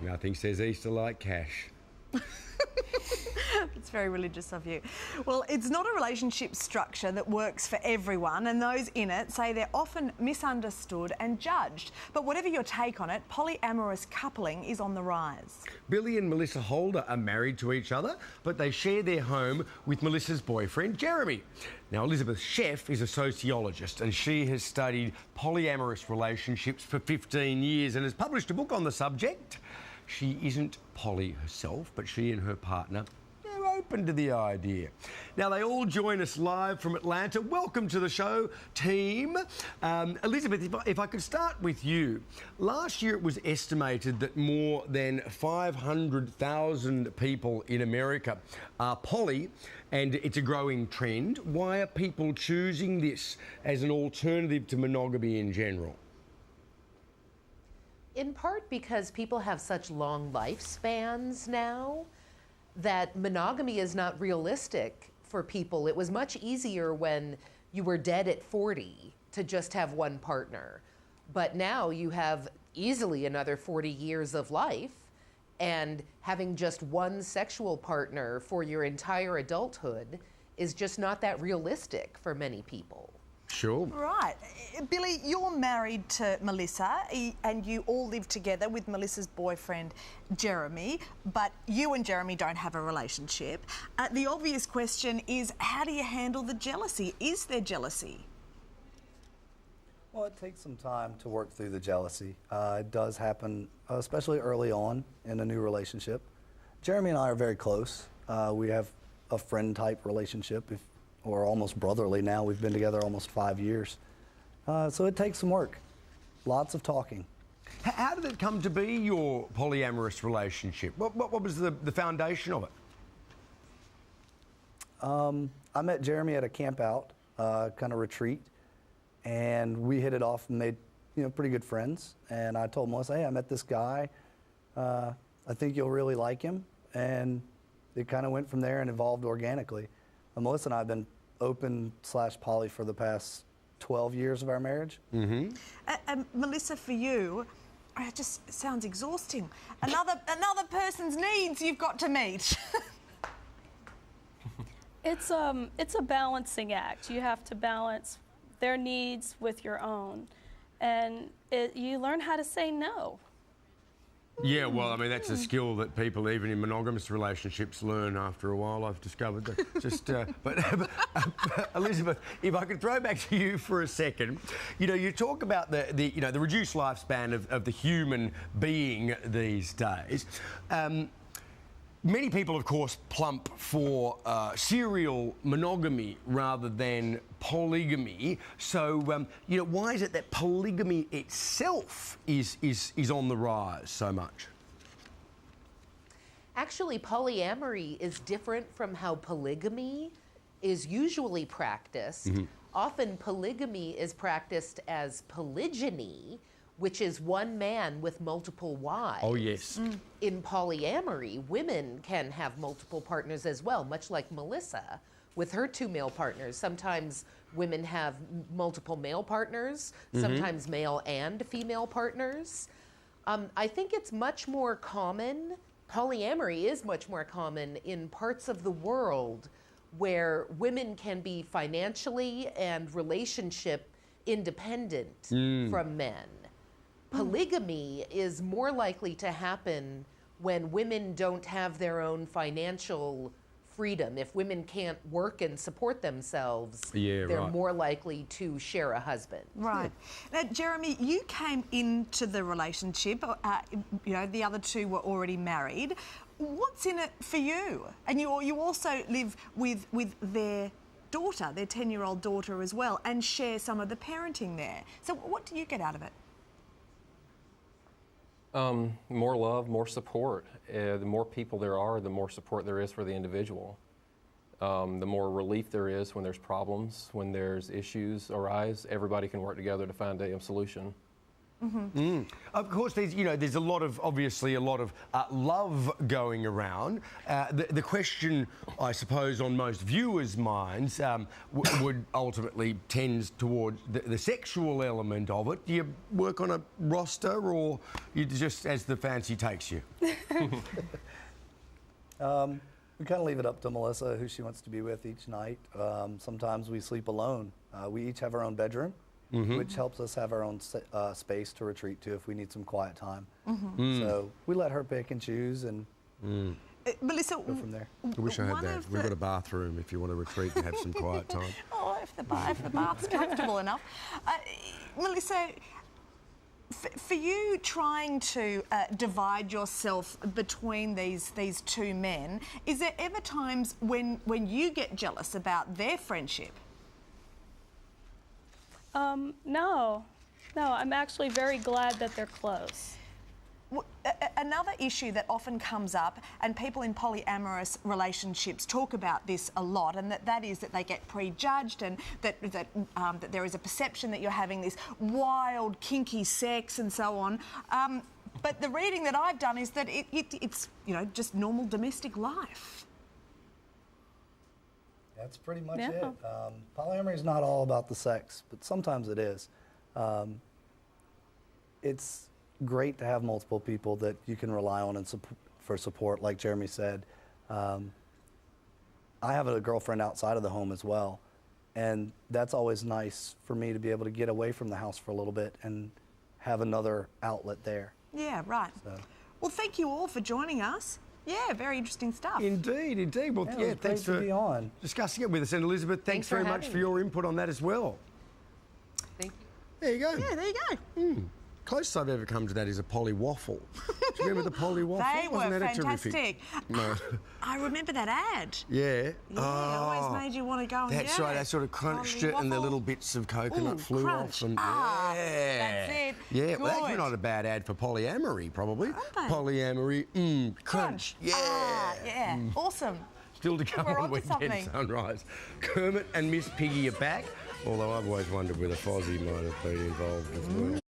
Nothing says Easter like cash. It's very religious of you. Well, it's not a relationship structure that works for everyone, and those in it say they're often misunderstood and judged. But whatever your take on it, polyamorous coupling is on the rise. Billy and Melissa Holder are married to each other, but they share their home with Melissa's boyfriend, Jeremy. Now, Elizabeth Sheff is a sociologist, and she has studied polyamorous relationships for 15 years and has published a book on the subject. She isn't poly herself, but she and her partner are open to the idea. Now, they all join us live from Atlanta. Welcome to the show, team. Elizabeth, if I could start with you. Last year, it was estimated that more than 500,000 people in America are poly, and it's a growing trend. Why are people choosing this as an alternative to monogamy in general? In part because people have such long lifespans now that monogamy is not realistic for people. It was much easier when you were dead at 40 to just have one partner. But now you have easily another 40 years of life, and having just one sexual partner for your entire adulthood is just not that realistic for many people. Sure. Right. Billy, you're married to Melissa and you all live together with Melissa's boyfriend, Jeremy, but you and Jeremy don't have a relationship. The obvious question is, how do you handle the jealousy? Is there jealousy? Well, it takes some time to work through the jealousy. It does happen, especially early on in a new relationship. Jeremy and I are very close. We have a friend-type relationship, or almost brotherly now. We've been together almost 5 years. So it takes some work, lots of talking. How did it come to be your polyamorous relationship? What was the foundation of it? I met Jeremy at a camp out, kind of retreat, and we hit it off and made pretty good friends. And I told Melissa, hey, I met this guy. I think you'll really like him. And it kind of went from there and evolved organically. Melissa and I have been open/poly for the past 12 years of our marriage. Mm-hmm. Melissa, for you, it just sounds exhausting. Another person's needs you've got to meet. It's a balancing act. You have to balance their needs with your own, and you learn how to say no. Yeah, well, I mean, that's a skill that people, even in monogamous relationships, learn after a while, I've discovered. But Elizabeth, if I could throw back to you for a second, you talk about the reduced lifespan of the human being these days. Many people, of course, plump for serial monogamy rather than polygamy. So, why is it that polygamy itself is on the rise so much? Actually, polyamory is different from how polygamy is usually practiced. Mm-hmm. Often polygamy is practiced as polygyny, which is one man with multiple wives. Oh, yes. In polyamory, women can have multiple partners as well, much like Melissa with her 2 male partners. Sometimes women have multiple male partners, sometimes male and female partners. I think it's much more common, polyamory is much more common in parts of the world where women can be financially and relationship independent from men. Polygamy is more likely to happen when women don't have their own financial freedom. If women can't work and support themselves, they're more likely to share a husband. Right. Now, Jeremy, you came into the relationship, the other two were already married. What's in it for you? And you also live with their daughter, their 10-year-old daughter as well, and share some of the parenting there. So what do you get out of it? More love, more support. The more people there are, the more support there is for the individual. The more relief there is when there's problems, when there's issues arise, everybody can work together to find a solution. Of course, there's a lot of, obviously, a lot of love going around. The question, I suppose, on most viewers' minds would ultimately tend towards the sexual element of it. Do you work on a roster, or you just as the fancy takes you? We kind of leave it up to Melissa who she wants to be with each night. Sometimes we sleep alone. We each have our own bedroom, which helps us have our own space to retreat to if we need some quiet time. So we let her pick and choose and Melissa, go from there. I wish I had that. We've got a bathroom if you want to retreat and have some quiet time. Oh, if the bath's comfortable enough. Melissa, for you trying to divide yourself between these two men, is there ever times when you get jealous about their friendship? No, I'm actually very glad that they're close. Another issue that often comes up, and people in polyamorous relationships talk about this a lot, and that is that they get prejudged, and that there is a perception that you're having this wild, kinky sex and so on. But the reading that I've done is that it's just normal domestic life. That's pretty much it. Polyamory is not all about the sex, but sometimes it is. It's great to have multiple people that you can rely on and for support, like Jeremy said. I have a girlfriend outside of the home as well, and that's always nice for me to be able to get away from the house for a little bit and have another outlet there. Yeah, right. So. Well, thank you all for joining us. Yeah, very interesting stuff. Indeed. Well, Yeah, thanks for being on. discussing it with us. And Elizabeth, thanks very much for your input on that as well. Thank you. There you go. Yeah, there you go. Closest I've ever come to that is a poly waffle. Do you remember the poly waffle? They Wasn't were that fantastic. terrific? No. I remember that ad. Yeah. Yeah, it always made you want to go and That's get right. it. They sort of crunched Poly it, and the waffle. little bits of coconut Ooh, flew crunch. off. And That's it. Yeah, well, that's Good. not a bad ad for polyamory, probably. Aren't they? Polyamory, crunch. Yeah. Yeah. Awesome. Still to come We're on onto Weekend something. Sunrise. Kermit and Miss Piggy are back, although I've always wondered whether Fozzie might have been involved as well.